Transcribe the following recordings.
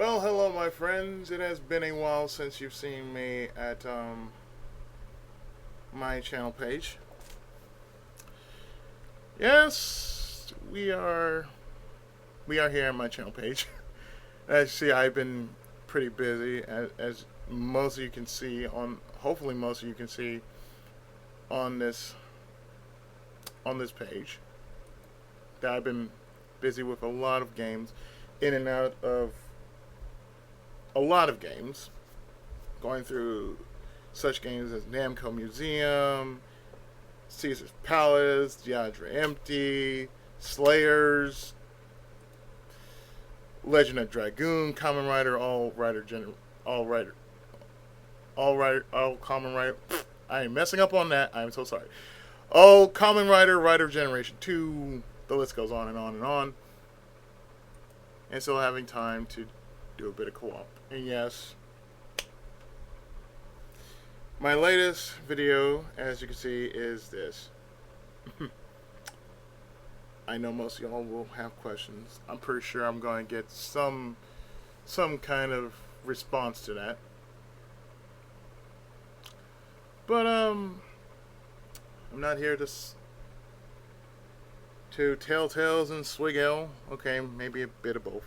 Well, hello, my friends. It has been a while since you've seen me at my channel page. Yes, we are here at my channel page. As you see, I've been pretty busy, as most of you can see on. Hopefully, most of you can see on this page that I've been busy with a lot of games, in and out of a lot of games, going through such games as Namco Museum, Caesar's Palace, Diadra Empty, Slayers, Legend of Dragoon, Common Rider, all Common Rider. I am messing up on that. I am so sorry. Oh, Common Rider, Rider Generation 2. The list goes on and on and on. And still having time to do a bit of co-op. And yes, my latest video, as you can see, is this. I know most of y'all will have questions. I'm pretty sure I'm going to get some kind of response to that. But I'm not here to tell tales and swig ale. Okay, maybe a bit of both.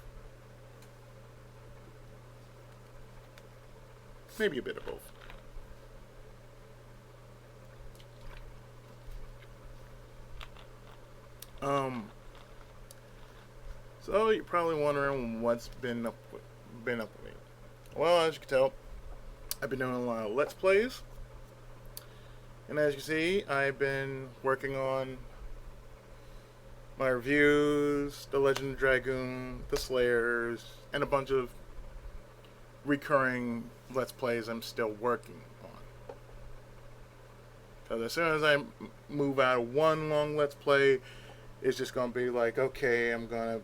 Maybe a bit of both. Um, so you're probably wondering what's been up with me. Well, as you can tell, I've been doing a lot of Let's Plays, and as you can see, I've been working on my reviews, The Legend of Dragoon, The Slayers, and a bunch of recurring Let's Plays I'm still working on. Because as soon as I move out of one long Let's Play, it's just going to be like, okay, I'm going to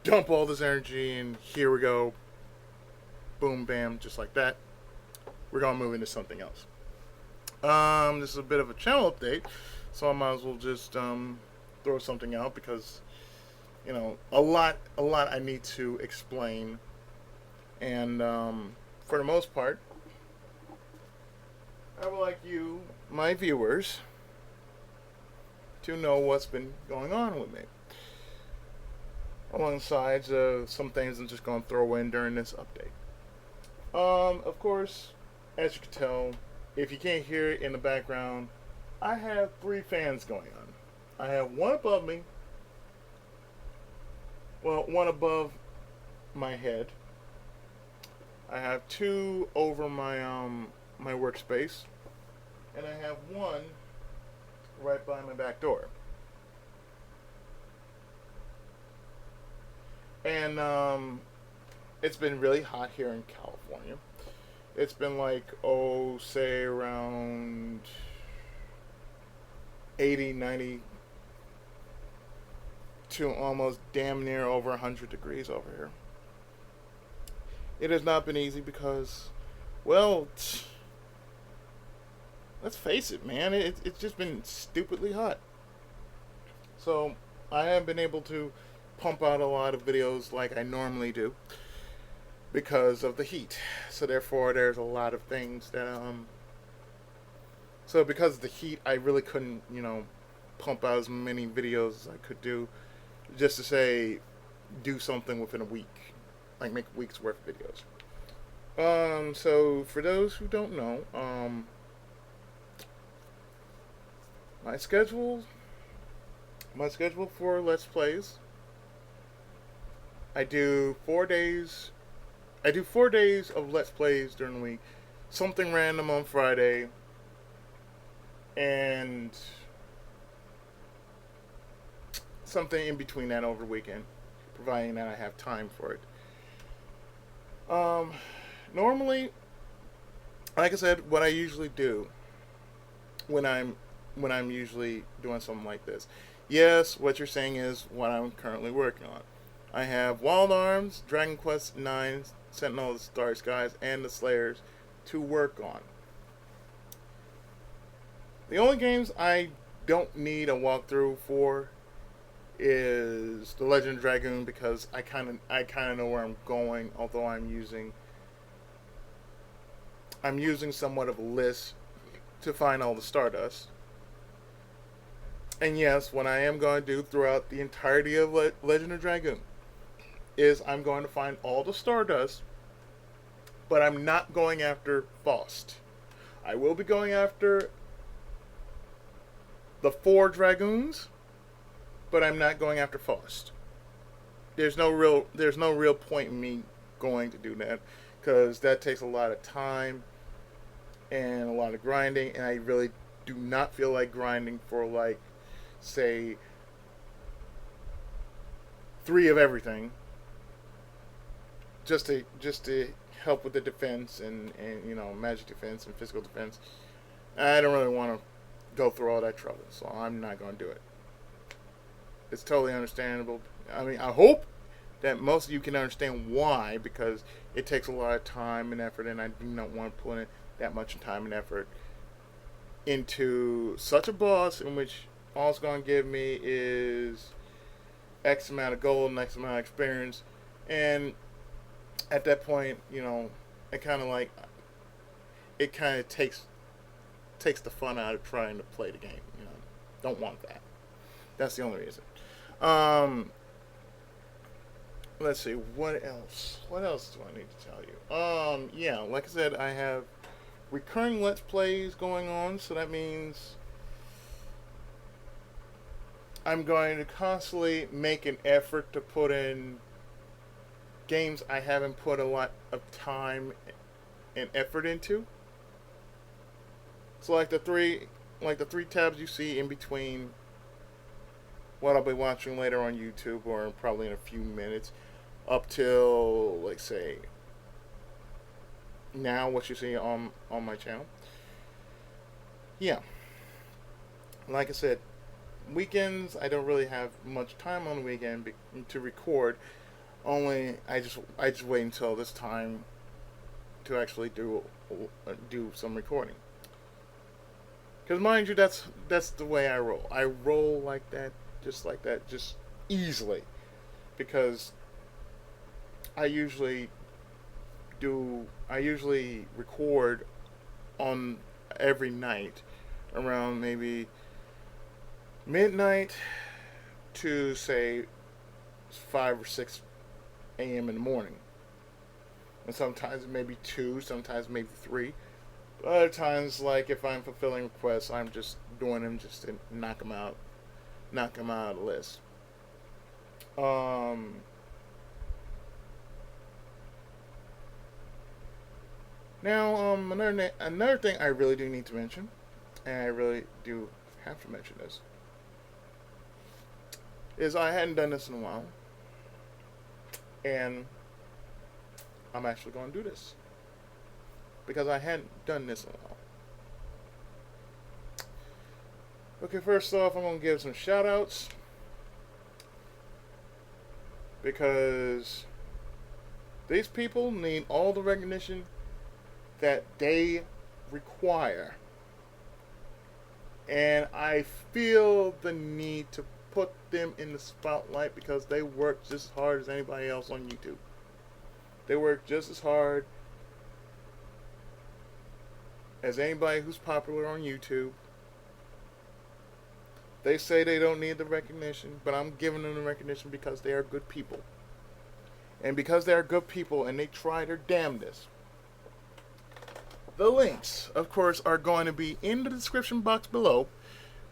dump all this energy and here we go. Boom, bam, just like that. We're going to move into something else. This is a bit of a channel update, so I might as well just throw something out because, you know, a lot I need to explain. And for the most part, I would like you, my viewers, to know what's been going on with me. Alongside some things I'm just going to throw in during this update. Of course, as you can tell, if you can't hear it in the background, I have 3 fans going on. I have one above me, well, one above my head. I have 2 over my my workspace, and I have 1 right by my back door. And it's been really hot here in California. It's been like, say around 80, 90 to almost damn near over 100 degrees over here. It has not been easy because, well, let's face it, man, it's just been stupidly hot. So I haven't been able to pump out a lot of videos like I normally do because of the heat. So therefore, there's a lot of things that So because of the heat, I really couldn't, pump out as many videos as I could do, just to say, do something within a week, like make a week's worth of videos. So for those who don't know, my schedule for Let's Plays, I do 4 days. I do 4 days of Let's Plays during the week, something random on Friday, and something in between that over the weekend, providing that I have time for it. Normally, like I said, what I usually do when I'm usually doing something like this. Yes, what you're saying is what I'm currently working on. I have Wild Arms, Dragon Quest IX, Sentinel of the Starry Skies, and the Slayers to work on. The only games I don't need a walkthrough for is the Legend of Dragoon, because I kind of know where I'm going. Although I'm using somewhat of a list to find all the Stardust. And yes, what I am going to do throughout the entirety of Legend of Dragoon is I'm going to find all the Stardust, but I'm not going after Faust. I will be going after the 4 Dragoons, but I'm not going after Faust. There's no real point in me going to do that, because that takes a lot of time and a lot of grinding, and I really do not feel like grinding for, like, say, 3 of everything, just to help with the defense and magic defense and physical defense. I don't really want to go through all that trouble, so I'm not going to do it. It's totally understandable. I mean, I hope that most of you can understand why, because it takes a lot of time and effort, and I do not want to put in that much time and effort into such a boss in which all it's going to give me is X amount of gold and X amount of experience. And at that point, it kind of like, it kind of takes the fun out of trying to play the game. Don't want that. That's the only reason. Let's see, what else? What else do I need to tell you? Yeah, like I said, I have recurring Let's Plays going on, so that means I'm going to constantly make an effort to put in games I haven't put a lot of time and effort into. So like the three tabs you see in between what I'll be watching later on YouTube, or probably in a few minutes, up till, like, say, now, what you see on my channel. Yeah, like I said, weekends I don't really have much time on the weekend to record. Only I just wait until this time to actually do some recording. Because mind you, that's the way I roll. I roll like that, just easily. Because I usually record on every night around maybe midnight to, say, 5 or 6 a.m. in the morning. And sometimes maybe 2, sometimes maybe 3. Other times, like, if I'm fulfilling requests, I'm just doing them just to knock them out of the list. Now, another thing I really do need to mention, and I really do have to mention this, is I hadn't done this in a while, and I'm actually going to do this, because I hadn't done this in a while. Okay, first off, I'm going to give some shout outs, because these people need all the recognition that they require. And I feel the need to put them in the spotlight, because they work just as hard as anybody else on YouTube. They work just as hard as anybody who's popular on YouTube. They say they don't need the recognition, but I'm giving them the recognition because they are good people. And because they are good people and they try their damnedest. The links, of course, are going to be in the description box below,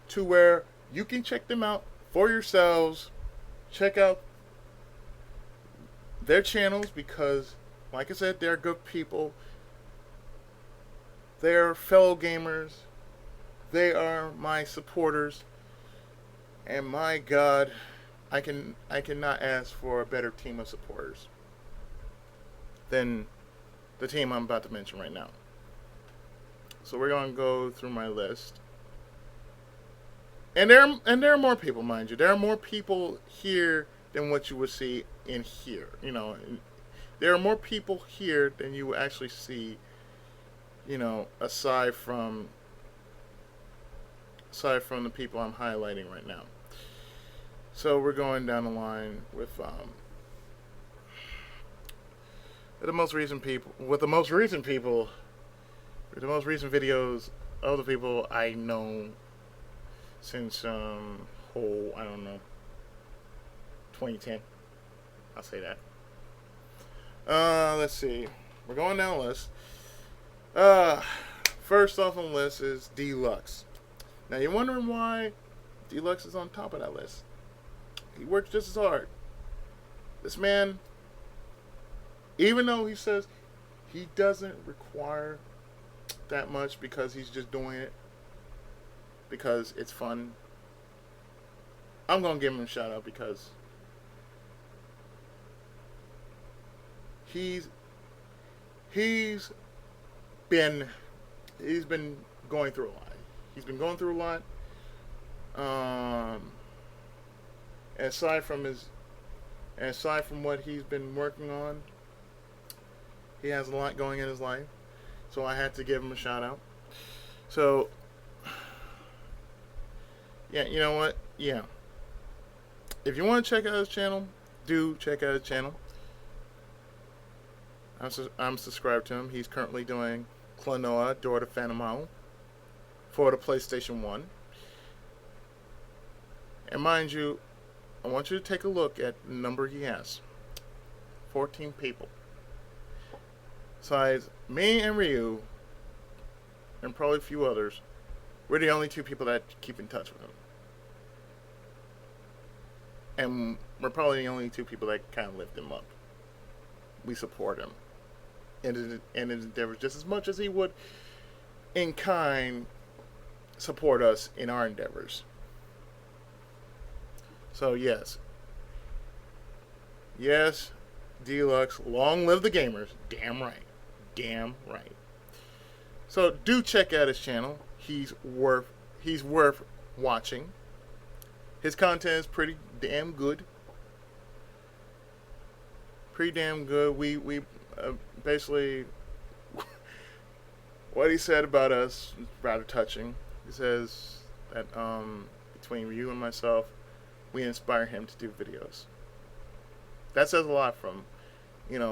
to where you can check them out for yourselves. Check out their channels, because, like I said, they're good people. They're fellow gamers. They are my supporters. And my God, I cannot ask for a better team of supporters than the team I'm about to mention right now. So we're going to go through my list. And there are more people, mind you. There are more people here than what you would see in here. There are more people here than you will actually see, aside from the people I'm highlighting right now. So we're going down the line with the most recent people, with the most recent people, with the most recent videos of the people I know since whole I don't know 2010. I'll say that. Let's see. We're going down the list. Uh, First off on the list is Deluxe. Now you're wondering why Deluxe is on top of that list. He works just as hard. This man, even though he says he doesn't require that much because he's just doing it because it's fun, I'm gonna give him a shout out because he's he's been he's been going through a lot. He's been going through a lot. Aside from what he's been working on, he has a lot going in his life. So I had to give him a shout out. So yeah, you know what? Yeah. If you want to check out his channel, do check out his channel. I'm subscribed to him. He's currently doing Klonoa Door to Phantom for the PlayStation 1. And mind you, I want you to take a look at the number he has. 14 people. Besides me and Ryu, and probably a few others, we're the only two people that keep in touch with him. And we're probably the only two people that kind of lift him up. We support him in his endeavors just as much as he would in kind support us in our endeavors. So yes, Deluxe, long live the gamers. Damn right. So do check out his channel. He's worth watching. His content is pretty damn good. We basically what he said about us is rather touching. He says that between you and myself, we inspire him to do videos. That says a lot from,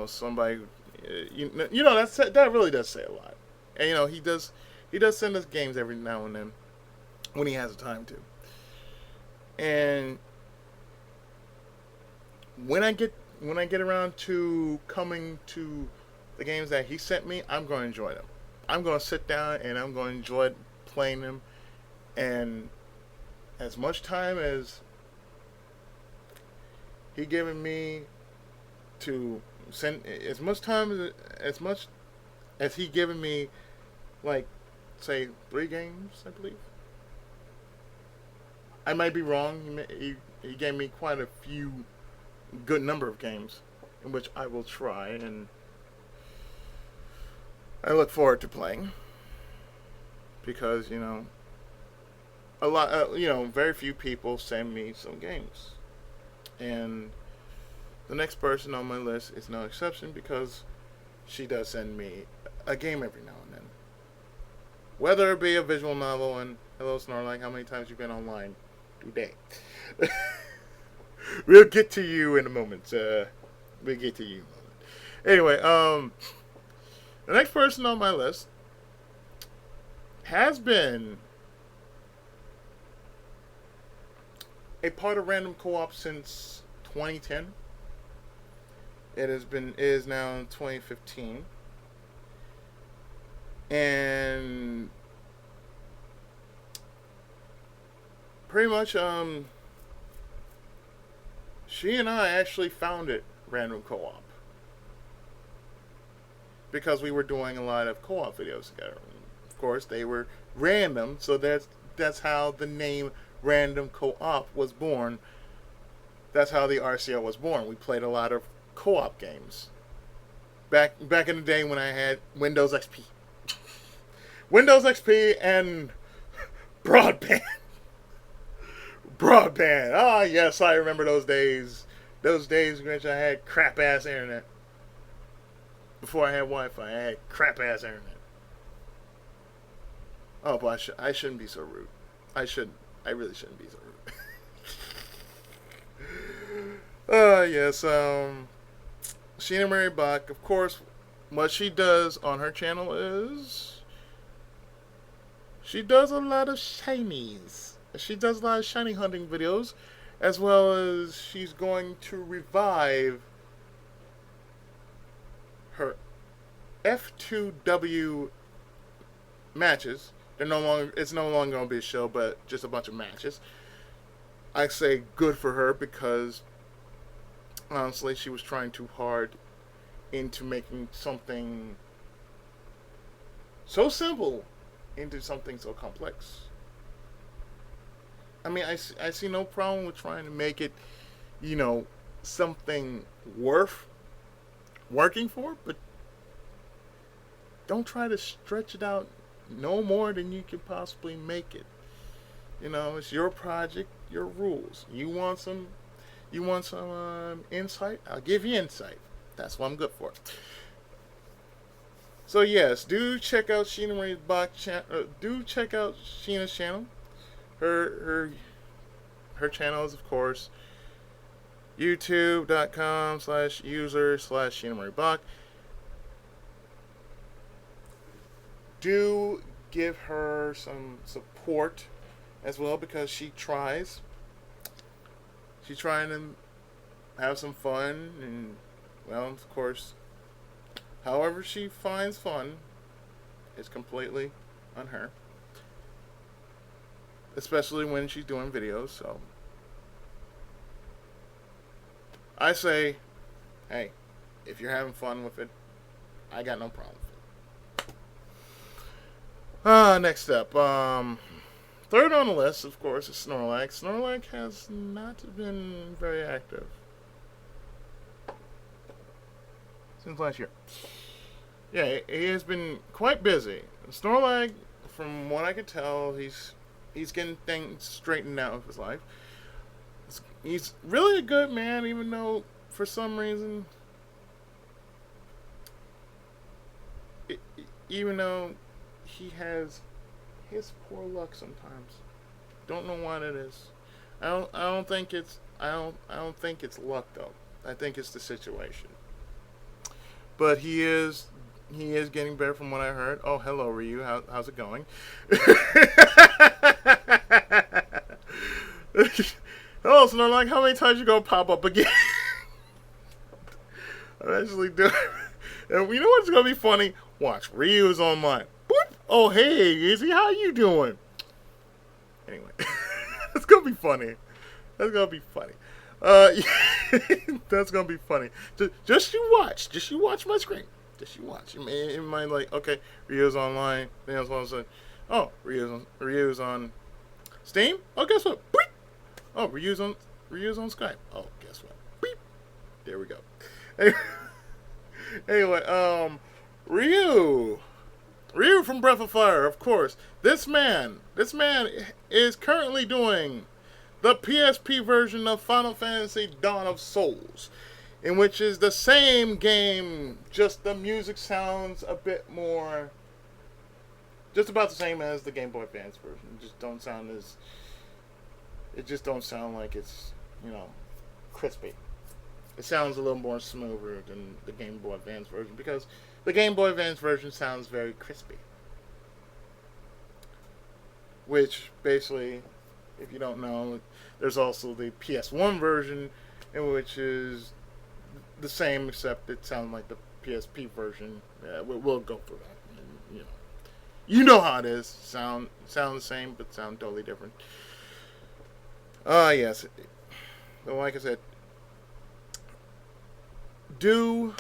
somebody. That really does say a lot. And he does send us games every now and then when he has the time to. And when I get around to coming to the games that he sent me, I'm going to enjoy them. I'm going to sit down and I'm going to enjoy playing them. And as much time as he given me to send, as much as he given me, like, say 3 games, I believe. I might be wrong. He gave me quite a few good number of games in which I will try, and I look forward to playing because a lot very few people send me some games, and the next person on my list is no exception because she does send me a game every now and then, whether it be a visual novel. And hello Snorlagg, how many times you been online today? We'll get to you in a moment. Anyway, the next person on my list has been a part of Random Co-op since 2010. It is now 2015. And pretty much she and I actually founded Random Co-op because we were doing a lot of co-op videos together. Of course, they were random, so that's how the name Random Co-op was born. That's how the RCO was born. We played a lot of co-op games back in the day when I had Windows XP, and broadband. Ah, yes, I remember those days. Those days in which I had crap ass internet. Before I had Wi-Fi, I had crap ass internet. Oh, but I shouldn't be so rude. I really shouldn't be so rude. Yes. Sheena Mary Bach, of course, what she does on her channel is she does a lot of shinies. She does a lot of shiny hunting videos, as well as she's going to revive her F2W matches. They're no longer. It's no longer going to be a show, but just a bunch of matches. I say good for her because honestly, she was trying too hard into making something so simple into something so complex. I mean, I see no problem with trying to make it, something worth working for, but don't try to stretch it out no more than you can possibly make it. It's your project, your rules. You want some insight? I'll give you insight. That's what I'm good for. So yes, do check out Sheena Marie's box channel. Do check out Sheena's channel. Her channel is, of course, youtube.com/user/Sheena Marie Bach. Do give her some support as well because she tries. She's trying to have some fun and, well, of course, however she finds fun is completely on her. Especially when she's doing videos, so I say, hey, if you're having fun with it, I got no problem with it. Next up, third on the list, of course, is Snorlagg. Snorlagg has not been very active since last year. Yeah, he has been quite busy. Snorlagg, from what I can tell, he's getting things straightened out with his life. He's really a good man, even though for some reason, even though he has his poor luck sometimes. Don't know what it is. I don't think it's luck though. I think it's the situation. But he is getting better from what I heard. Oh, hello Ryu. How's it going? Hello, so I'm like, how many times you gonna pop up again? I'm actually doing. And you know what's gonna be funny? Watch, Ryu's online. Boop. Oh, hey, Izzy, how you doing? Anyway, it's gonna be funny. That's gonna be funny. That's gonna be funny. Just you watch. Just you watch my screen. Just you watch. It might like, okay, Ryu's online. Then all of a sudden, oh, Ryu's on Steam. Oh, guess what? Beep. Oh, Ryu's on Skype. Oh, guess what? Beep. There we go. Anyway, Ryu from Breath of Fire, of course. This man is currently doing the PSP version of Final Fantasy Dawn of Souls, in which is the same game, just the music sounds a bit more, just about the same as the Game Boy Advance version. It just don't sound like it's, crispy. It sounds a little more smoother than the Game Boy Advance version because the Game Boy Advance version sounds very crispy. Which basically, if you don't know, there's also the PS1 version, in which is the same except it sounds like the PSP version. Yeah, we'll go through that. You know how it is. Sound the same, but sound totally different. Yes. So like I said, do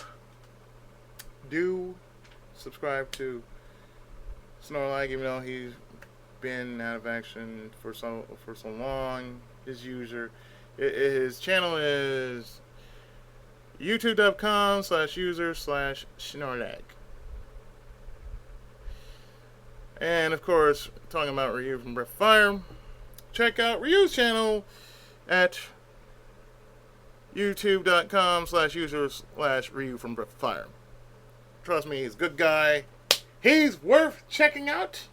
subscribe to Snorlagg, even though he's been out of action for so long. His channel is youtube.com/user/Snorlagg. And of course, talking about Ryu from Breath of Fire, check out Ryu's channel at youtube.com/user/Ryu from Breath of Fire. Trust me, he's a good guy. He's worth checking out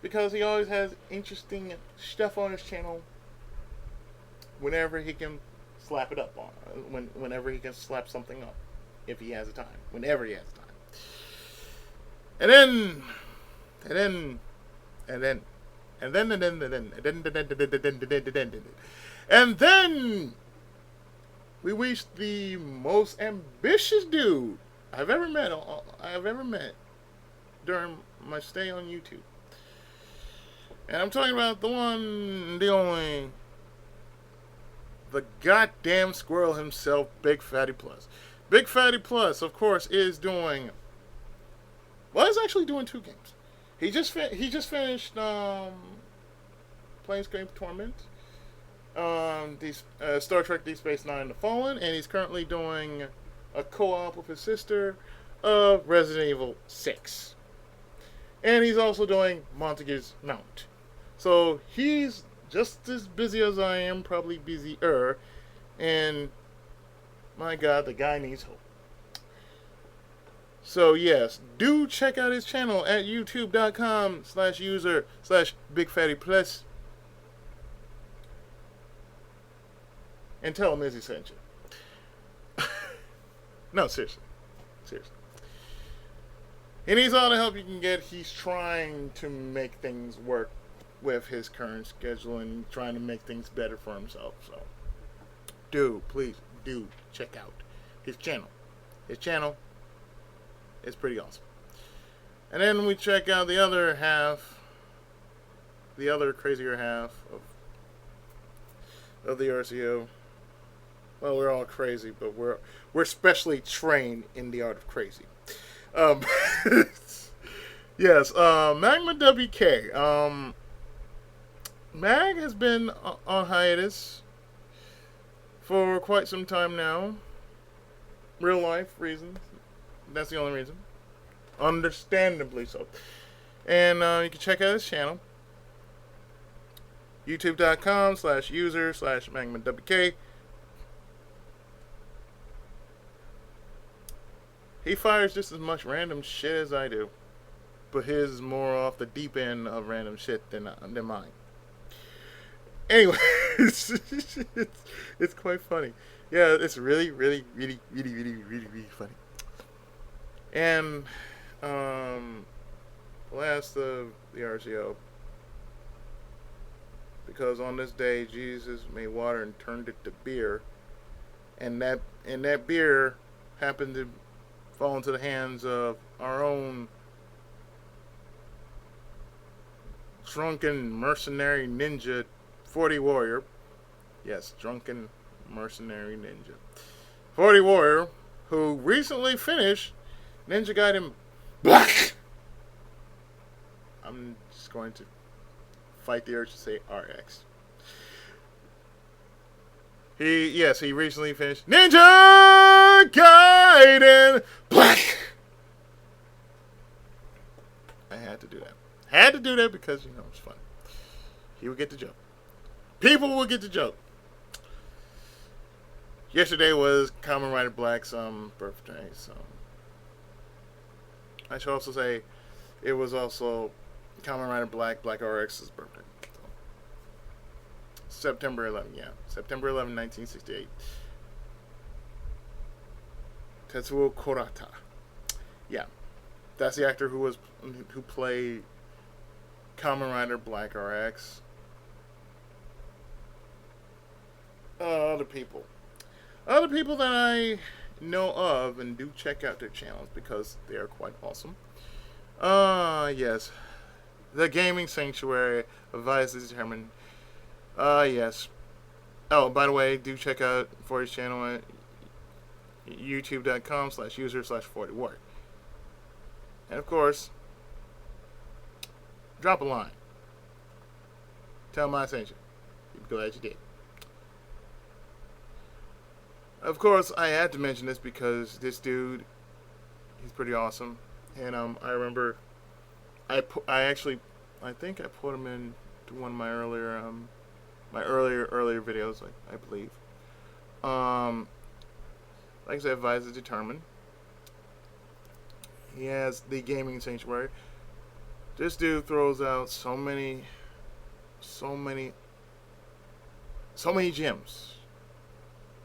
because he always has interesting stuff on his channel whenever he can slap it up on whenever he can slap something up, if he has the time, whenever he has the time. And then, and then, and then, and then, and then, and then, and then we reached the most ambitious dude I've ever met. During my stay on YouTube, and I'm talking about the one, the only, the goddamn squirrel himself, Big Fatty Plus. Big Fatty Plus, of course, is doing. Well, he's actually doing 2 games. He just finished Planescape Torment, Star Trek Deep Space Nine: The Fallen, and he's currently doing a co-op with his sister of Resident Evil 6. And he's also doing Montague's Mount. So he's just as busy as I am, probably busier. And my God, the guy needs hope. So yes, do check out his channel at youtube.com/user/BigFattyPlus. And tell him Izzy sent you. No, seriously. Seriously. He needs all the help you can get. He's trying to make things work with his current schedule and trying to make things better for himself. So, please do check out his channel. His channel is pretty awesome. And then we check out the other crazier half of the RCO. Well, we're all crazy, but we're specially trained in the art of crazy. Yes, Magma WK. Mag has been on hiatus for quite some time now. Real life reasons. That's the only reason. Understandably so. And you can check out his channel. youtube.com/user/MagmaWK. He fires just as much random shit as I do. But his is more off the deep end of random shit than mine. Anyway, it's quite funny. Yeah, it's really funny. And last of the RCO, because on this day Jesus made water and turned it to beer, and that beer happened to fall into the hands of our own drunken mercenary ninja 40 warrior. Yes, drunken mercenary ninja 40 warrior, who recently finished Ninja Gaiden Black. I'm just going to fight the urge to say RX. He recently finished Ninja Gaiden Black. I had to do that. Had to do that because, it's fun. He would get the joke. People would get the joke. Yesterday was Kamen Rider Black's birthday, so I should also say it was also Kamen Rider Black RX's birthday. So, September 11, September 11, 1968. Tetsuo Kurata. Yeah. That's the actor who played Kamen Rider Black RX. Other people that I know of and do check out their channels because they are quite awesome. Yes. The Gaming Sanctuary advises determined. Yes. Oh, by the way, do check out Forty's channel at youtube.com/user/40ward. And of course, drop a line. Tell them I sent you. You'd be glad you did. Of course, I had to mention this because this dude, he's pretty awesome. And I remember, I think I put him into one of my earlier videos, I believe. Like I said, Vice is determined. He has the Gaming Sanctuary. This dude throws out so many gems.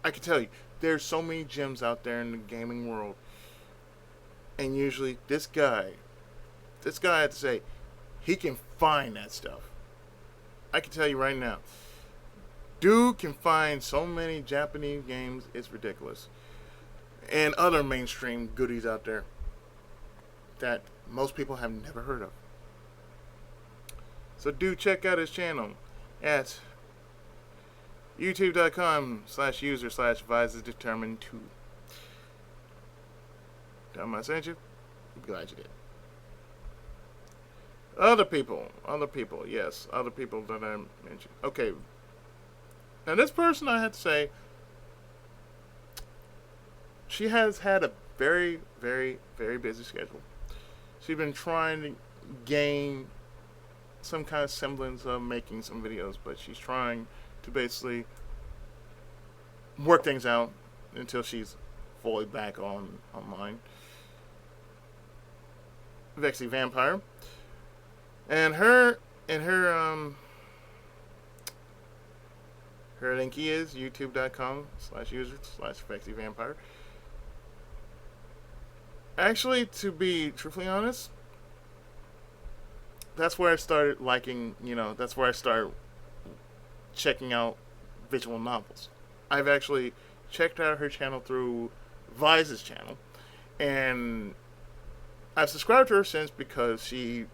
I can tell you, there's so many gems out there in the gaming world, and usually this guy, I have to say, he can find that stuff. I can tell you right now, dude can find so many Japanese games, it's ridiculous, and other mainstream goodies out there that most people have never heard of. So do check out his channel at youtube.com/user/advisors determined to. Tell him I sent you. I'm glad you did. Other people, yes, other people that I mentioned. Okay, now this person, I have to say, she has had a very, very, very busy schedule. She's been trying to gain some kind of semblance of making some videos, but she's trying to basically work things out until she's fully back online. Vexy Vampire. And her link is youtube.com/user/Vexy Vampire. Actually, to be truthfully honest, that's where I started liking, that's where I started checking out visual novels. I've actually checked out her channel through Vice's channel, and I've subscribed to her since because she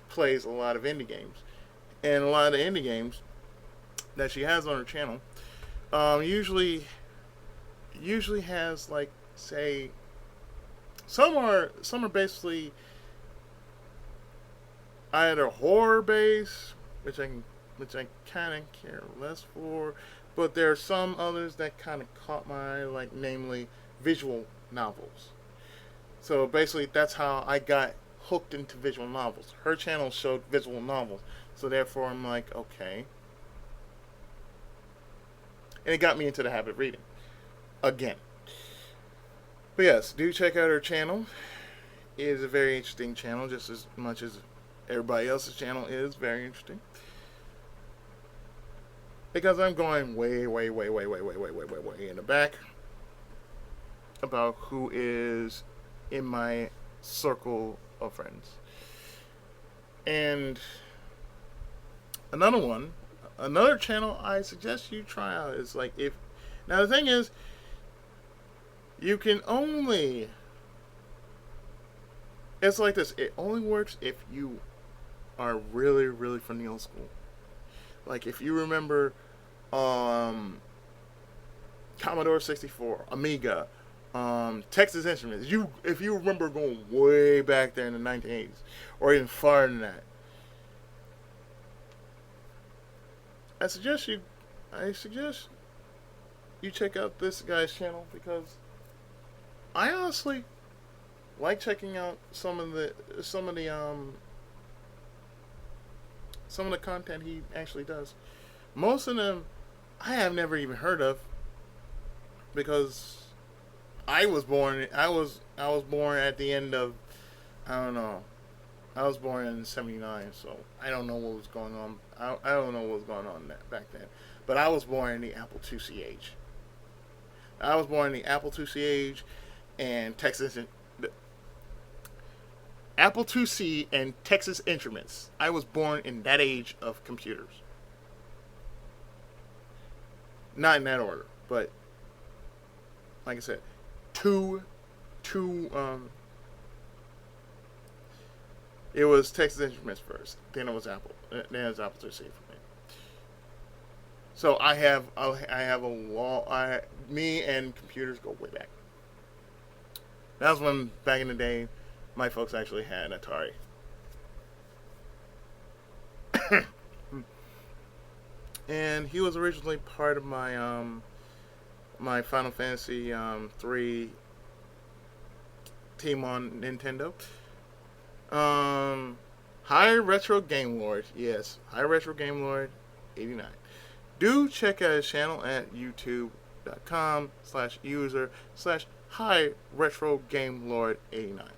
plays a lot of indie games. And a lot of the indie games that she has on her channel usually has, like, say, some are basically either horror based, which I kind of care less for, but there are some others that kind of caught my eye, like namely visual novels. So basically, that's how I got hooked into visual novels. Her channel showed visual novels, so therefore I'm like, okay, and it got me into the habit of reading again. But yes, do check out her channel. It is a very interesting channel, just as much as everybody else's channel is very interesting. Because I'm going way in the back about who is in my circle of friends. And another channel I suggest you try out is like now the thing is, you can only, it's like this, it only works if you are really, really from the old school. Like if you remember Commodore 64, Amiga, Texas Instruments. If you remember going way back there in the 1980s, or even farther than that, I suggest you check out this guy's channel, because I honestly like checking out some of the content he actually does. Most of them I have never even heard of, because I was born at the end of, I don't know, I was born in '79, so I don't know what was going on. I don't know what was going on back then. But I was born in the Apple IIc age. I was born in the Apple IIc age and Apple IIc and Texas Instruments. I was born in that age of computers. Not in that order, but like I said, it was Texas Instruments first, then it was Apple, then it was Apple IIc for me. So me and computers go way back. That was when, back in the day, my folks actually had Atari. And he was originally part of my my Final Fantasy 3 team on Nintendo. Hi Retro Game Lord, yes, Hi Retro Game Lord 89. Do check out his channel at youtube.com/user/Hi Retro Game Lord 89.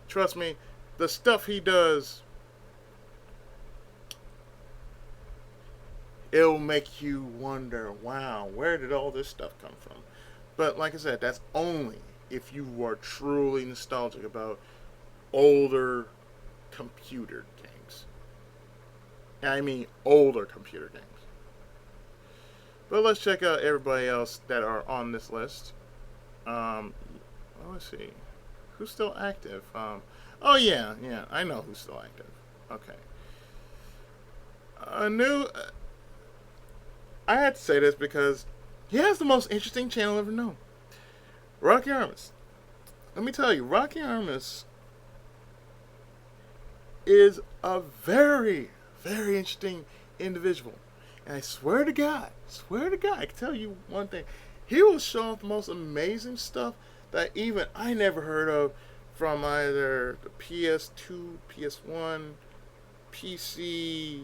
Trust me, the stuff he does it'll make you wonder, wow, where did all this stuff come from? But like I said, that's only if you are truly nostalgic about older computer games. I mean, older computer games. But let's check out everybody else that are on this list. Well, let's see. Who's still active? Oh, yeah, I know who's still active. Okay. A new. I had to say this because he has the most interesting channel I've ever known. Raki Armas. Let me tell you, Raki Armas is a very, very interesting individual. And I swear to God, I can tell you one thing. He will show off the most amazing stuff that even I never heard of from either the PS2, PS1, PC,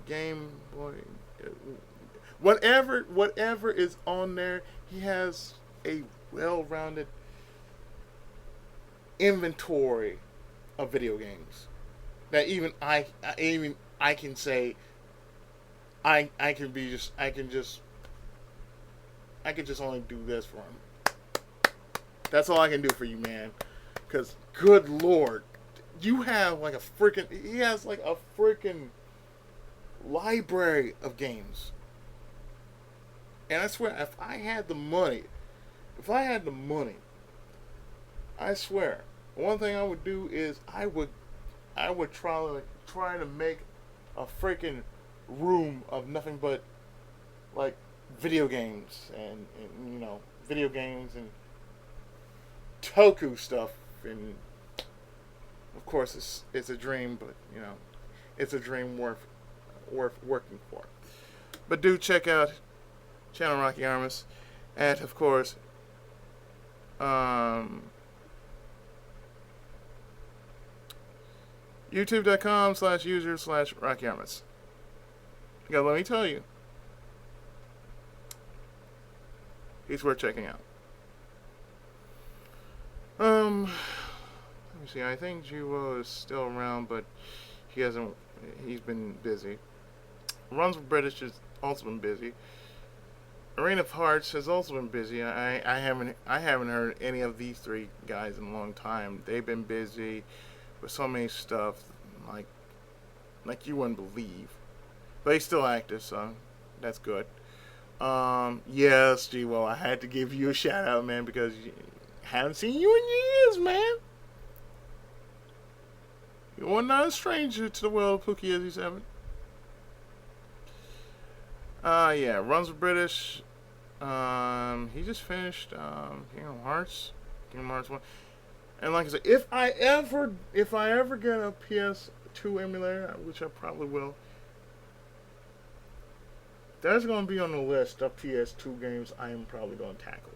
Game Boy, whatever is on there. He has a well-rounded inventory of video games that even I can say I can just only do this for him. That's all I can do for you, man. Cause good lord, you have like he has like a freaking library of games. And I swear, if I had the money, I swear, one thing I would do is I would try to make a freaking room of nothing but like video games and video games and toku stuff, and of course it's a dream, but it's a dream worth working for. But do check out channel Raki Armas at, of course, youtube.com/user/Raki Armas. Because let me tell you, he's worth checking out. Let me see. I think Juwo is still around, but he's been busy. Runs with British has also been busy. Arena of Hearts has also been busy. I haven't heard any of these three guys in a long time. They've been busy with so many stuff, like you wouldn't believe. But he's still active, so that's good. Yes, G. Well, I had to give you a shout out, man, because I haven't seen you in years, man. You are not a stranger to the world of Pookie as he's having. Yeah, runs with British. He just finished Kingdom Hearts 1. And like I said, if I ever get a PS2 emulator, which I probably will, that's going to be on the list of PS2 games I am probably going to tackle.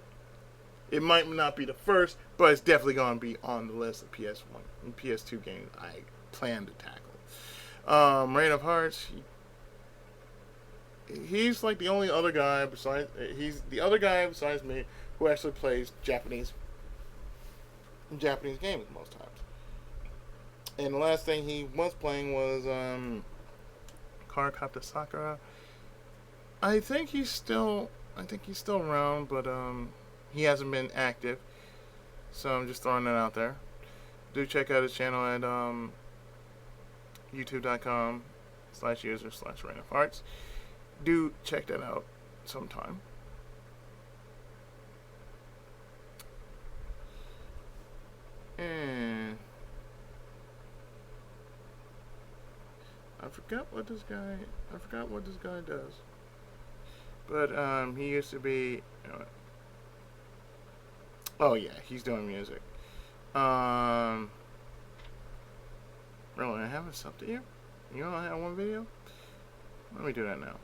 It might not be the first, but it's definitely going to be on the list of PS1 and PS2 games I plan to tackle. Reign of Hearts, he's like the only other guy besides me who actually plays Japanese games most times. And the last thing he was playing was Cardcaptor Sakura. I think he's still around, but he hasn't been active. So I'm just throwing that out there. Do check out his channel at youtube.com/user/Reign of Hearts. Do check that out sometime. And I forgot what this guy does. But he used to be. Oh yeah, he's doing music. Really, I have this up to you? You only have one video? Let me do that now.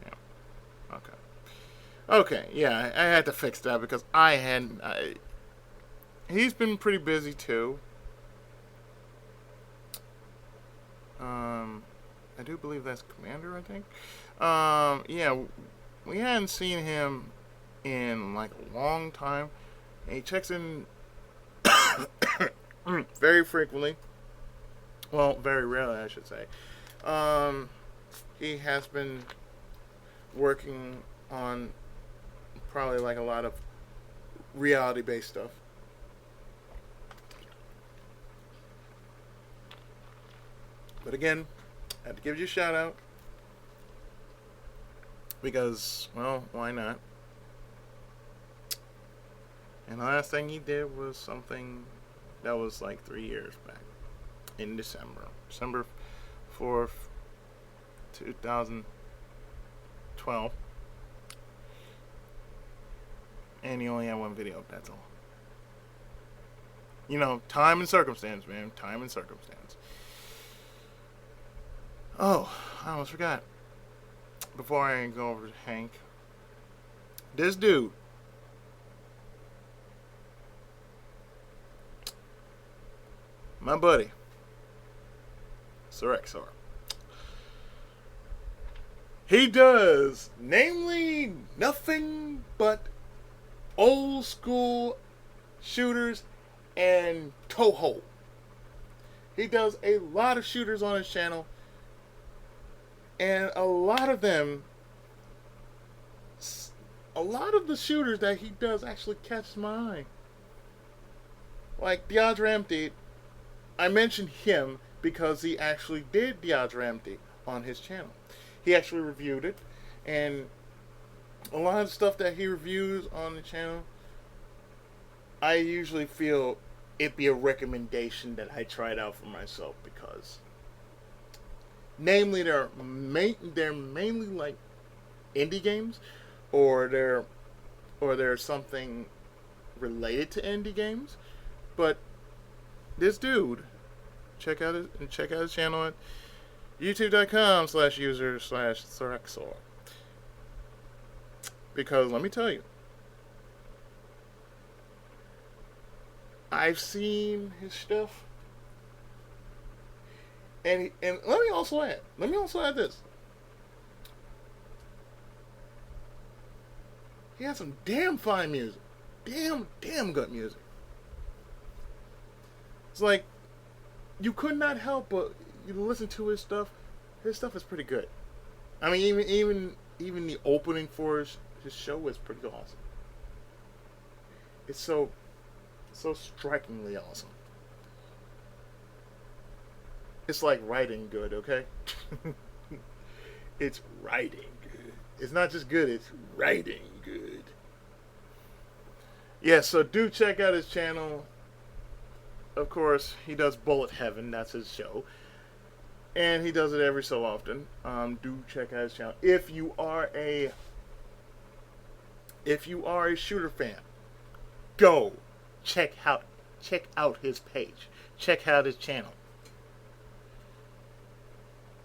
Yeah. Okay, yeah, I had to fix that because he's been pretty busy too. I do believe that's Commander, I think. Yeah, we hadn't seen him in like a long time. And he checks in very frequently. Well, very rarely, I should say. he has been working on probably like a lot of reality based stuff. But again, I had to give you a shout out because, well, why not? And the last thing he did was something that was like 3 years back in December 4th, 2012. And he only had one video, that's all. You know, time and circumstance, man. Time and circumstance. Oh, I almost forgot. Before I go over to Hank, this dude, my buddy, Sorexor, he does, namely, nothing but old school shooters and Toho. He does a lot of shooters on his channel, and a lot of the shooters that he does actually catch my eye. Like Deadra Empty, I mentioned him because he actually did Deadra Empty on his channel. He actually reviewed it, and a lot of stuff that he reviews on the channel, I usually feel it'd be a recommendation that I try it out for myself because, namely, they're mainly like indie games, or they're something related to indie games. But this dude, check out his channel at youtube.com/user/Sorexor. Because let me tell you, I've seen his stuff, and let me also add this. He has some damn fine music, damn good music. It's like you could not help but you listen to his stuff. His stuff is pretty good. I mean, even the opening for his show is pretty awesome. It's so strikingly awesome. It's like writing good, okay? It's writing good. It's not just good, it's writing good. Yeah, so do check out his channel. Of course, he does Bullet Heaven, that's his show. And he does it every so often. Do check out his channel. If you are a shooter fan, go check out his page. Check out his channel.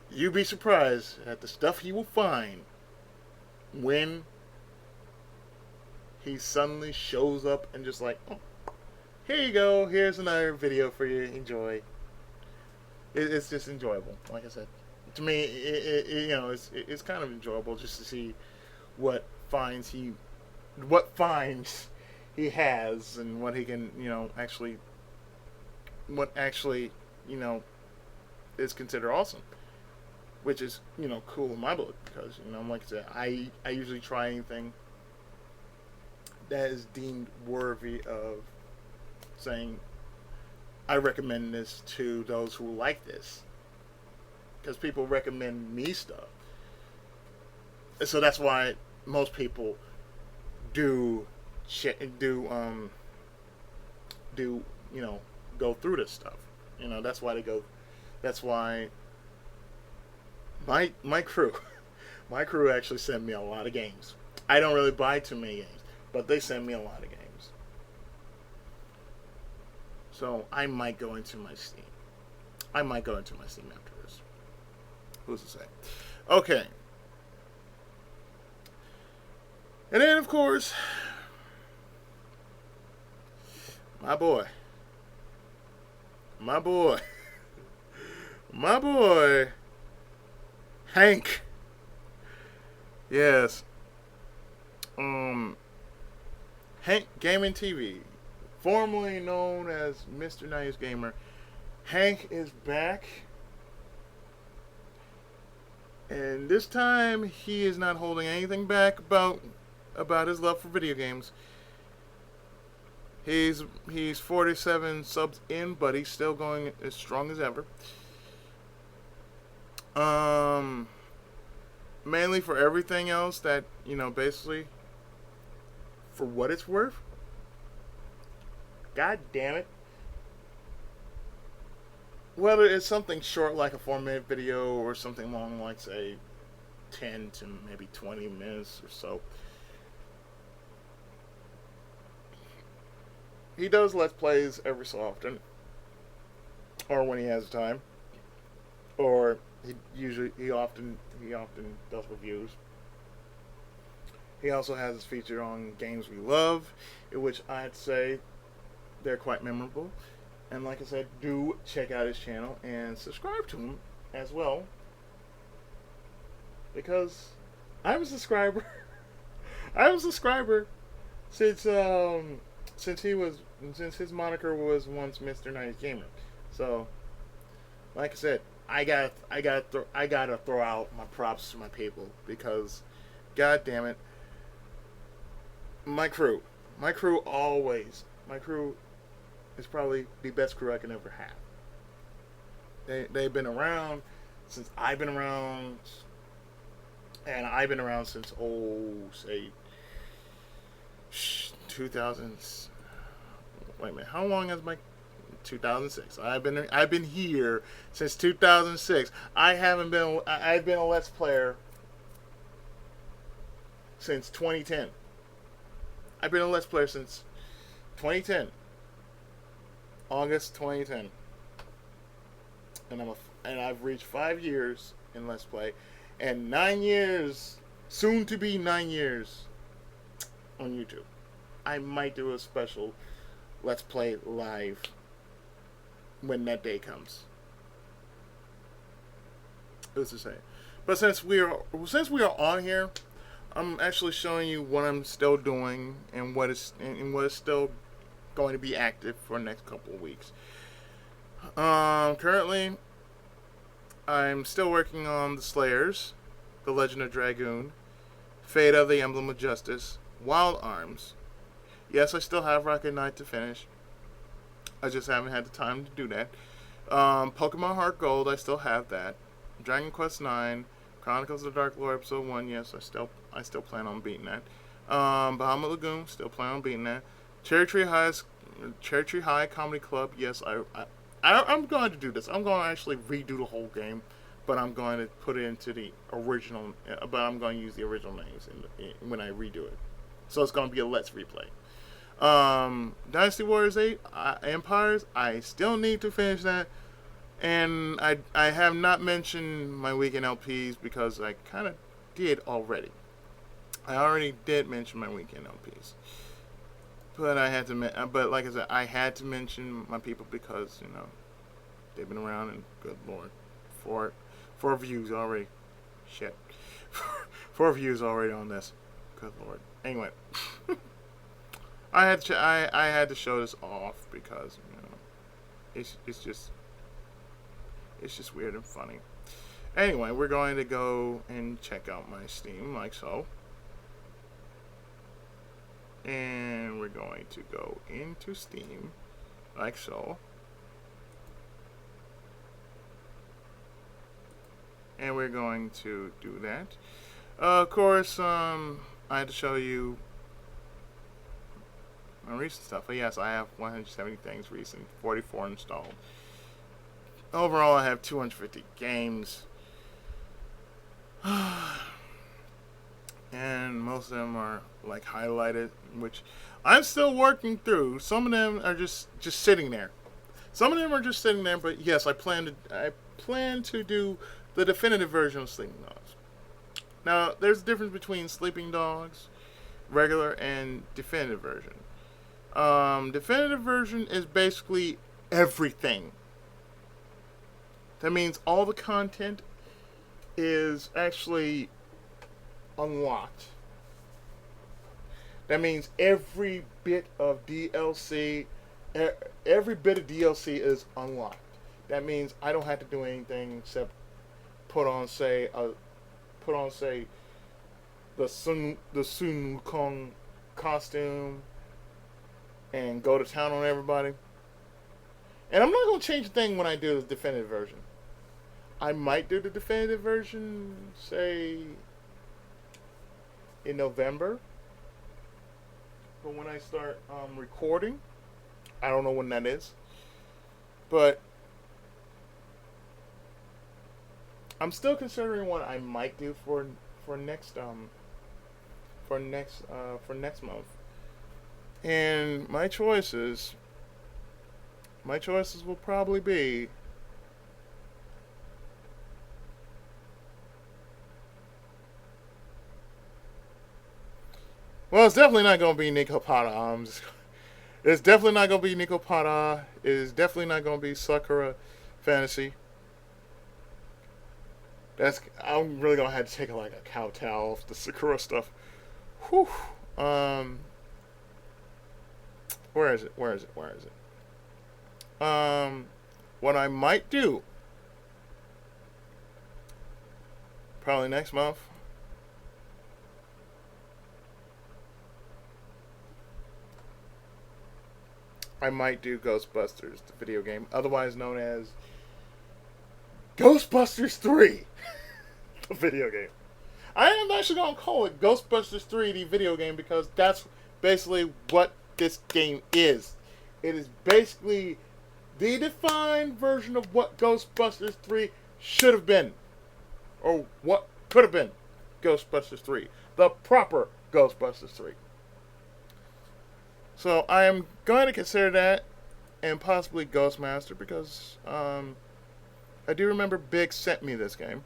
You'd be surprised at the stuff he will find when he suddenly shows up and just like, oh, here you go, here's another video for you, enjoy. It's just enjoyable. Like I said, to me, it's kind of enjoyable just to see what finds he has and what he can, what actually, is considered awesome, which is, cool in my book because, like I said, I usually try anything that is deemed worthy of saying, I recommend this to those who like this, because people recommend me stuff. So that's why most people do go through this stuff. That's why they go. That's why my crew actually send me a lot of games. I don't really buy too many games, but they send me a lot of games. So I might go into my Steam. After this. Who's to say? Okay. And then, of course, my boy, Hank. Yes. Hank Gaming TV, formerly known as Mr. Nice Gamer. Hank is back. And this time, he is not holding anything back about his love for video games. He's 47 subs in, but he's still going as strong as ever. Mainly for everything else that, basically, for what it's worth. God damn it. Whether it's something short like a 4-minute video or something long like, say, 10 to maybe 20 minutes or so. He does Let's Plays every so often. Or when he has time. Or he often does reviews. He also has his feature on Games We Love, in which I'd say they're quite memorable. And like I said, do check out his channel and subscribe to him as well. Because I'm a subscriber. I'm a subscriber since his moniker was once Mr. Nice Gamer. So, like I said, I gotta throw out my props to my people because, god damn it, my crew is probably the best crew I can ever have. They've been around since I've been around, and I've been around since say 2000. Wait a minute, how long has my 2006? I've been here since 2006. I've been a Let's Player since 2010. I've been a Let's Player since 2010. August 2010. And I've reached 5 years in Let's Play and 9 years, soon to be 9 years on YouTube. I might do a special Let's Play live when that day comes. Who's to say? But since we are on here, I'm actually showing you what I'm still doing and what is still going to be active for the next couple of weeks. Currently, I'm still working on the Slayers, The Legend of Dragoon, Fate of the Emblem of Justice, Wild Arms. Yes, I still have Rocket Knight to finish. I just haven't had the time to do that. Pokemon Heart Gold, I still have that. Dragon Quest IX, Chronicles of the Dark Lord Episode 1, yes, I still plan on beating that. Bahamut Lagoon, still plan on beating that. Cherry Tree High Comedy Club, yes, I'm going to do this. I'm going to actually redo the whole game, but I'm going to put it into the original, but I'm going to use the original names when I redo it. So it's going to be a Let's Replay. Dynasty Warriors 8, Empires, I still need to finish that. And I have not mentioned my weekend LPs because I kind of did already. I already did mention my weekend LPs. But like I said, I had to mention my people because, they've been around and good lord. Four views already. Shit. 4 views already on this. Good lord. Anyway. I had to show this off because, it's just weird and funny. Anyway, we're going to go and check out my Steam like so. And we're going to go into Steam like so. And we're going to do that. Of course, I had to show you my recent stuff. But yes, I have 170 things recent, 44 installed. Overall, I have 250 games. And most of them are like highlighted, which I'm still working through. Some of them are just sitting there. Some of them are just sitting there, but yes, I plan to do the definitive version of Sleeping Dogs. Now, there's a difference between Sleeping Dogs, regular, and definitive version. Definitive version is basically everything. That means all the content is actually unlocked. That means every bit of DLC is unlocked. That means I don't have to do anything except put on, say, put on, say, the Sun Wukong costume and go to town on everybody. And I'm not gonna change a thing when I do the definitive version. I might do the definitive version, say, in November. But when I start recording, I don't know when that is. But I'm still considering what I might do for next for next month. And my choices will probably be well, it's definitely not going to be Nico Pata. It's definitely not going to be Nico Pata. It's definitely not going to be Sakura Fantasy. I'm really going to have to take like a kowtow off the Sakura stuff. Whew. Where is it? Where is it? Where is it? What I might do probably next month. I might do Ghostbusters, the video game, otherwise known as Ghostbusters 3, the video game. I am actually going to call it Ghostbusters 3, the video game, because that's basically what this game is. It is basically the defined version of what Ghostbusters 3 should have been. Or what could have been Ghostbusters 3. The proper Ghostbusters 3. So I am going to consider that, and possibly Ghostmaster, because I do remember Big sent me this game.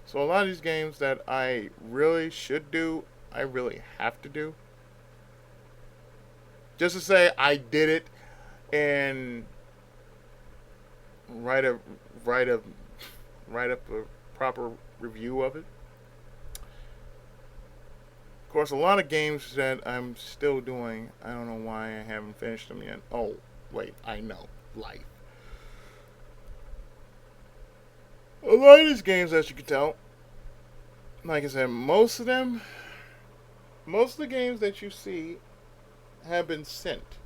So a lot of these games that I really should do, I really have to do. Just to say I did it and write up a proper review of it. Of course, a lot of games that I'm still doing, I don't know why I haven't finished them yet. Oh, wait, I know. Life. A lot of these games, as you can tell, like I said, most of the games that you see have been sent.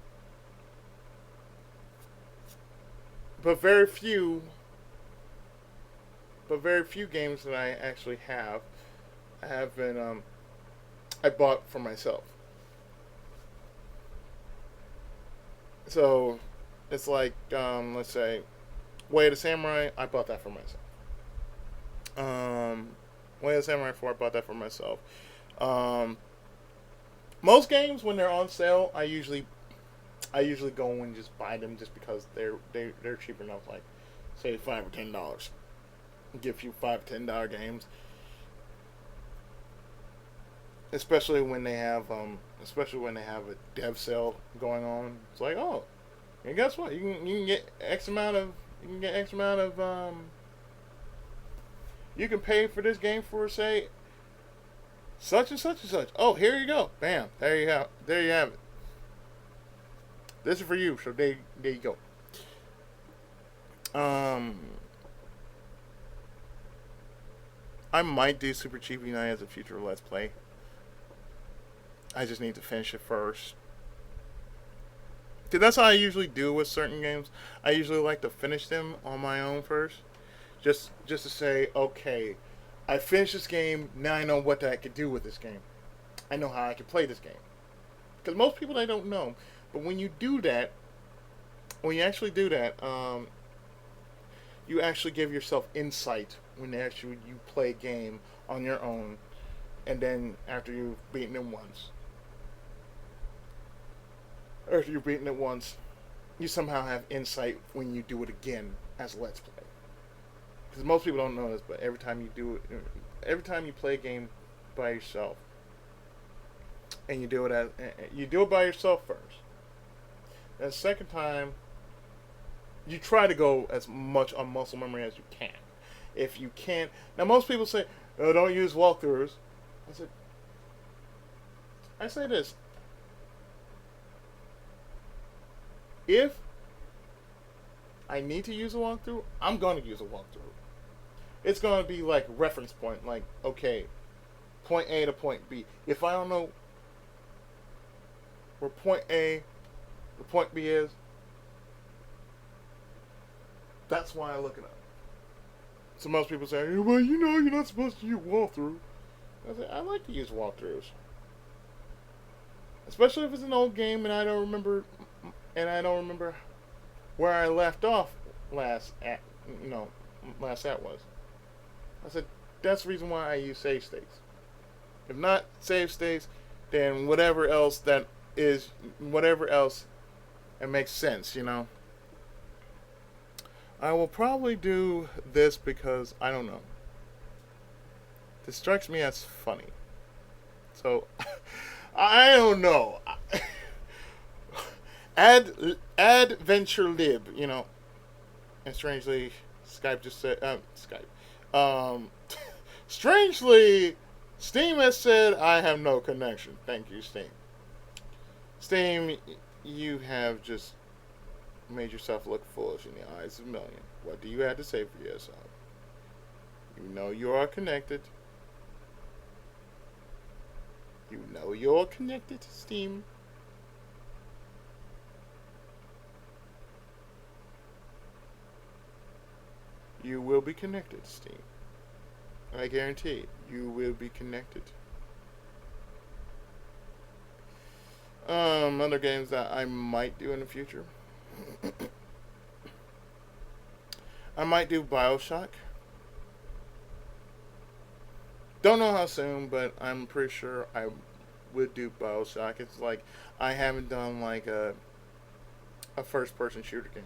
But very few games that I actually have been, I bought for myself. So, it's like, let's say, Way of the Samurai, I bought that for myself. Way of the Samurai 4, I bought that for myself. Most games, when they're on sale, I usually go and just buy them just because they're cheap enough, like, say, $5 or $10. Give you $5 or $10 games. Especially when they have a dev sale going on. It's like, oh, and guess what? You can get X amount of you can pay for this game for, say, such and such and such. Oh, here you go. Bam. There you have it. This is for you. So there you go. I might do Super Cheapy Night as a future Let's Play. I just need to finish it first. Because that's how I usually do with certain games. I usually like to finish them on my own first. Just to say, okay, I finished this game, now I know what I could do with this game. I know how I can play this game. Because most people, they don't know. But when you do that, you actually give yourself insight when actually you play a game on your own. And then after you've beaten it once, you somehow have insight when you do it again as a Let's Play. Because most people don't know this, but every time you play a game by yourself, and you do it by yourself first. And the second time, you try to go as much on muscle memory as you can. If you can't, now most people say, "Oh, don't use walkthroughs." I say this: if I need to use a walkthrough, I'm going to use a walkthrough. It's going to be like reference point. Like, okay, point A to point B. If I don't know where point A to point B is, that's why I look it up. So most people say, well, you know, you're not supposed to use walkthrough. I say, I like to use walkthroughs, especially if it's an old game and I don't remember where I left off last at, last at was. I said that's the reason why I use save states. If not save states, then whatever else it makes sense, you know. I will probably do this because I don't know. This strikes me as funny. So I don't know. Adventure lib, you know. And strangely, Skype just said Skype. Strangely, Steam has said I have no connection. Thank you, Steam. Steam, you have just made yourself look foolish in the eyes of a million. What do you have to say for yourself? You know you are connected. You know you're connected to Steam. You will be connected, Steam. I guarantee it. You will be connected. Other games that I might do in the future. I might do BioShock. Don't know how soon, but I'm pretty sure I would do BioShock. It's like I haven't done like a first person shooter game.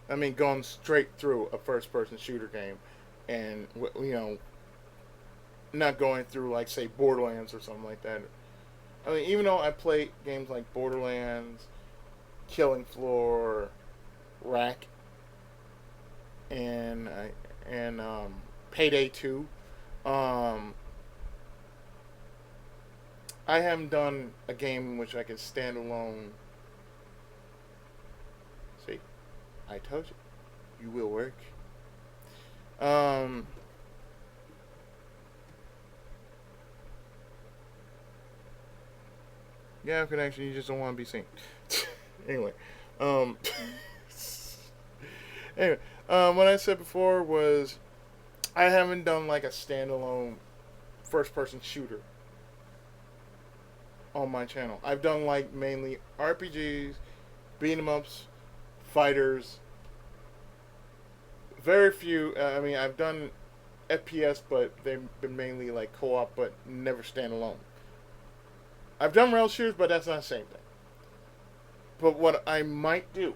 I mean, going straight through a first person shooter game, and not going through like say Borderlands or something like that. I mean, even though I play games like Borderlands, Killing Floor, Rack, and Payday 2. I haven't done a game in which I can stand alone. See, I told you, you will work. You have connection, you just don't want to be seen. Anyway, um, anyway, what I said before was I haven't done like a standalone first-person shooter on my channel. I've done like mainly RPGs, beat 'em ups, fighters. Very few. I mean, I've done FPS, but they've been mainly like co-op, but never standalone. I've done rail shooters, but that's not the same thing. But what I might do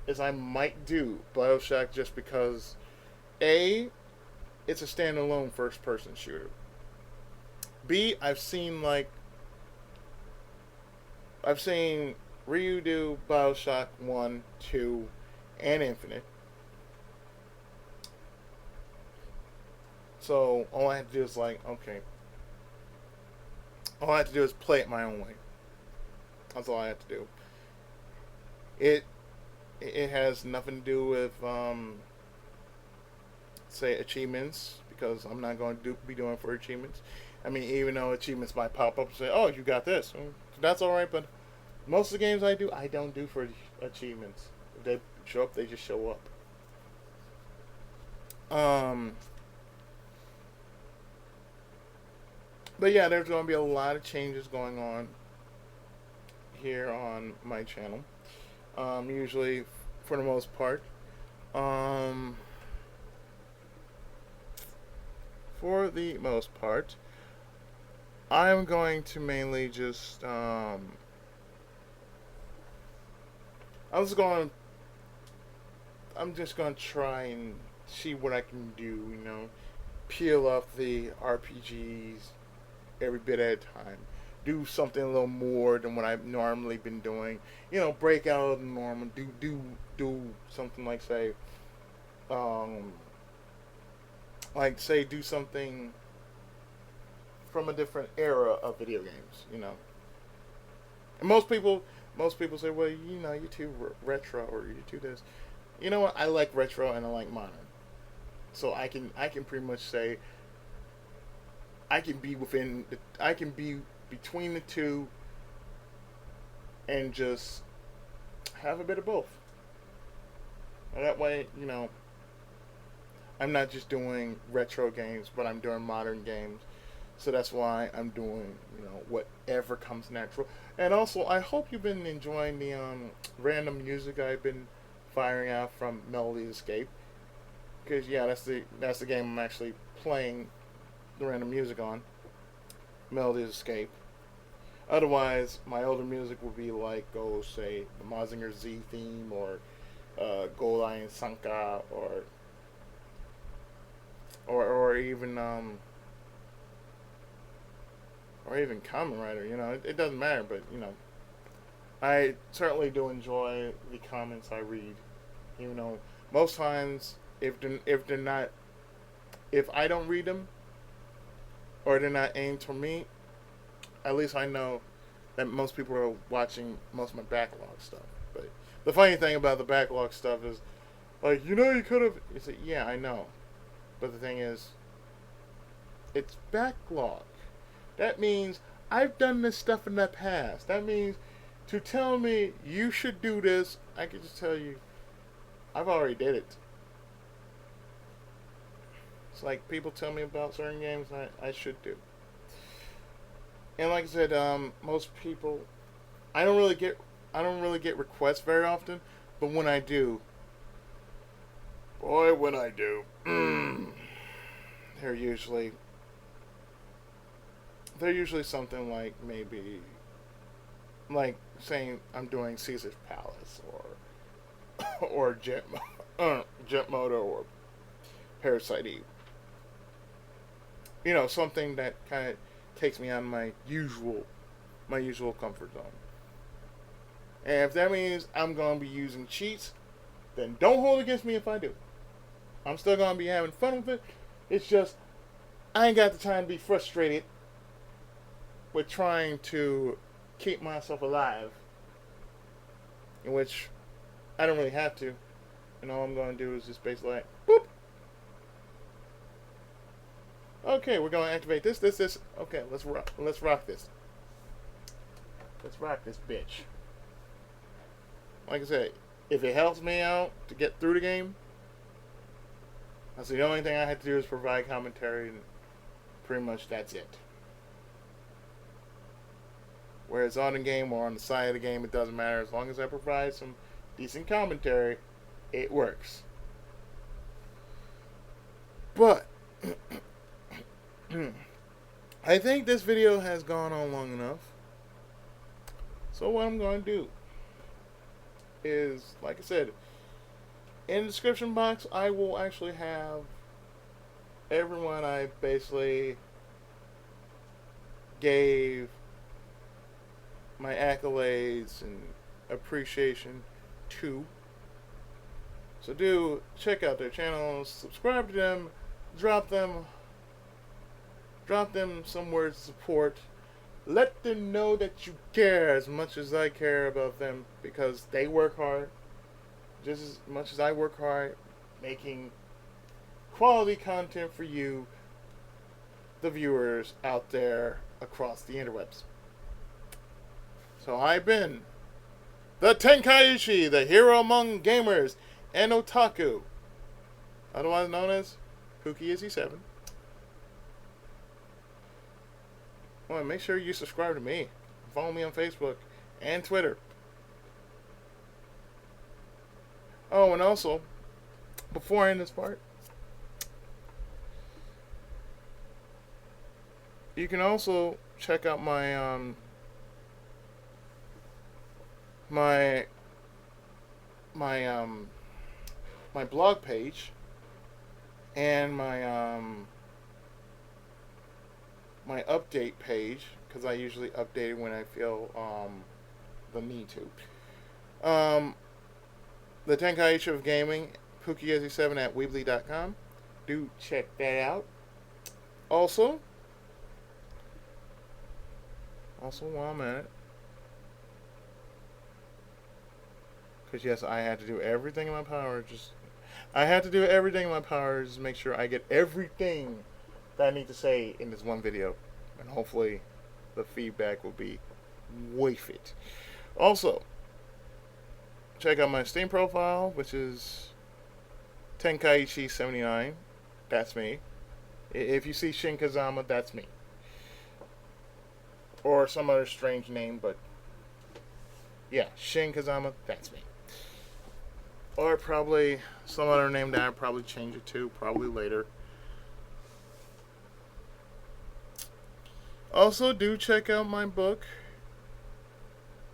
is I might do BioShock just because A, it's a standalone first person shooter. B, I've seen Ryu do BioShock 1, 2, and Infinite. So all I have to do is all I have to do is play it my own way. That's all I have to do. It has nothing to do with say achievements because I'm not going to be doing for achievements. I mean, even though achievements might pop up and say, "Oh, you got this," that's all right. But most of the games I do, I don't do for achievements. If they show up, they just show up. But yeah, there's going to be a lot of changes going on here on my channel. Usually, for the most part, for the most part, I'm going to mainly just I'm just going to try and see what I can do. Peel off the RPGs every bit at a time. Do something a little more than what I've normally been doing. Break out of the norm. Do something like say do something from a different era of video games. And most people say, well, you're too retro or you're too this. You know what? I like retro and I like modern. So I can pretty much say I can be I can be between the two and just have a bit of both. And that way, I'm not just doing retro games, but I'm doing modern games. So that's why I'm doing, whatever comes natural. And also, I hope you've been enjoying the random music I've been firing out from Melody Escape. Because yeah, that's the game I'm actually playing the random music on. Melody Escape. Otherwise, my older music would be like, go say the Mazinger Z theme or Gold Iron Sanka or even Kamen Rider. It doesn't matter, but I certainly do enjoy the comments I read. Even though most times, if they're not, if I don't read them or they're not aimed for me, at least I know that most people are watching most of my backlog stuff. But the funny thing about the backlog stuff is, like, you could have. It's like, yeah, I know, but the thing is, it's backlog. That means I've done this stuff in the past. That means to tell me you should do this, I could just tell you, I've already did it. It's like people tell me about certain games I should do. And like I said, most people, I don't really get requests very often, but when I do, boy, when I do, they're usually something like maybe like saying I'm doing Caesar's Palace or Jet Moto or Parasite Eve. Something that kind of takes me out of my usual comfort zone. And if that means I'm going to be using cheats, then don't hold against me if I do. I'm still going to be having fun with it. It's just I ain't got the time to be frustrated with trying to keep myself alive, in which I don't really have to. And all I'm going to do is just basically like, boop. Okay, we're going to activate this. Okay, let's rock this. Let's rock this bitch. Like I said, if it helps me out to get through the game, that's the only thing I had to do is provide commentary, and pretty much that's it. Whereas on the game or on the side of the game, it doesn't matter. As long as I provide some decent commentary, it works. But I think this video has gone on long enough. So what I'm going to do is, like I said, in the description box, I will actually have everyone I basically gave my accolades and appreciation to. So do check out their channels, subscribe to them, drop them some words of support. Let them know that you care as much as I care about them, because they work hard just as much as I work hard making quality content for you, the viewers out there across the interwebs. So I've been the Tenkaichi, the hero among gamers and otaku, otherwise known as Pookie7. Well, make sure you subscribe to me. Follow me on Facebook and Twitter. Oh, and also, before I end this part, you can also check out my my blog page and my update page, because I usually update it when I feel the need to. The Tenkaichi of Gaming, Pookie7 at Weebly.com. Do check that out. Also, while I'm at it, because yes, I had to do everything in my power. Just I have to do everything in my power to make sure I get everything that I need to say in this one video. And hopefully the feedback will be worth it. Also, check out my Steam profile, which is Tenkaichi79. That's me. If you see Shin Kazama, that's me. Or some other strange name, but yeah, Shin Kazama, that's me. Or probably some other name that I'll probably change it to, probably later. Also, do check out my book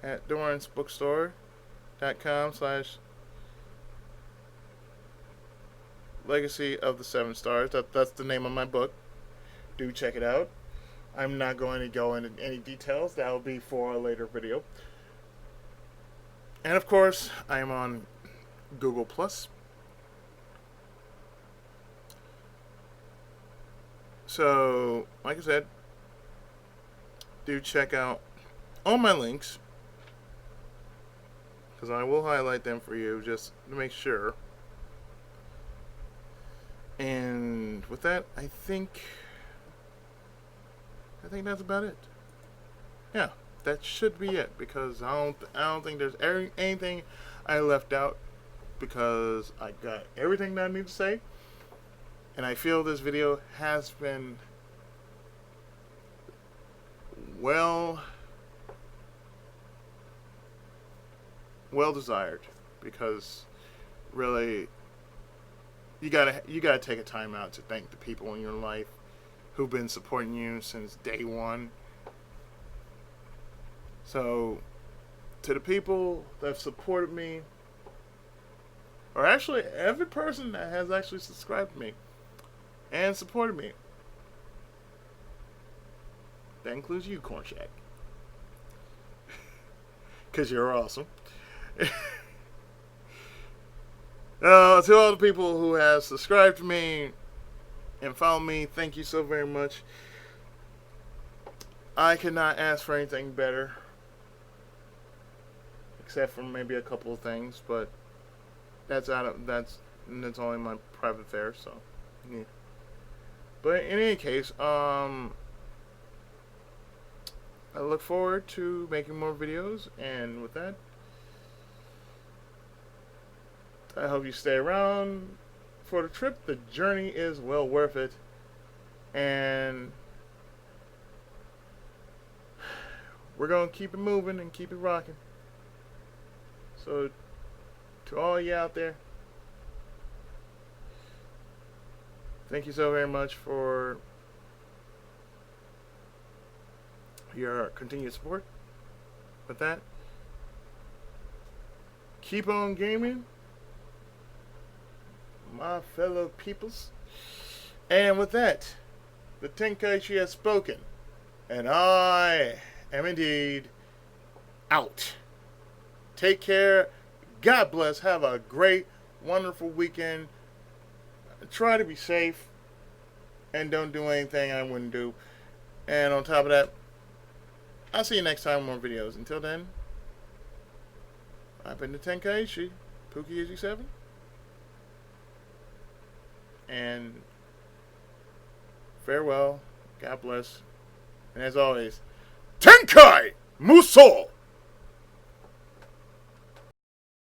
at DoranceBookstore.com/Legacy of the Seven Stars. That's the name of my book. Do check it out. I'm not going to go into any details. That will be for a later video. And of course, I am on Google Plus. So, like I said, do check out all my links, because I will highlight them for you just to make sure. And with that, I think that's about it. Yeah, that should be it, because I don't think there's anything I left out, because I got everything that I need to say. And I feel this video has been well desired, because really you gotta take a time out to thank the people in your life who've been supporting you since day one. So, to the people that have supported me, or actually every person that has actually subscribed to me and supported me, that includes you, Corn Shack, because you're awesome. To all the people who have subscribed to me and follow me, thank you so very much. I cannot ask for anything better, except for maybe a couple of things, but that's only my private affairs. So, yeah. But in any case, I look forward to making more videos, and with that, I hope you stay around for the trip. The journey is well worth it, and we're going to keep it moving and keep it rocking. So, to all you out there, thank you so very much for your continued support. With that, keep on gaming, my fellow peoples. And with that, the Tenkaichi has spoken, and I am indeed out. Take care. God bless. Have a great, wonderful weekend. Try to be safe, and don't do anything I wouldn't do. And on top of that, I'll see you next time with more videos. Until then, I've been the Tenkaichi, Pookie87. And farewell, God bless, and as always, Tenkai Muso!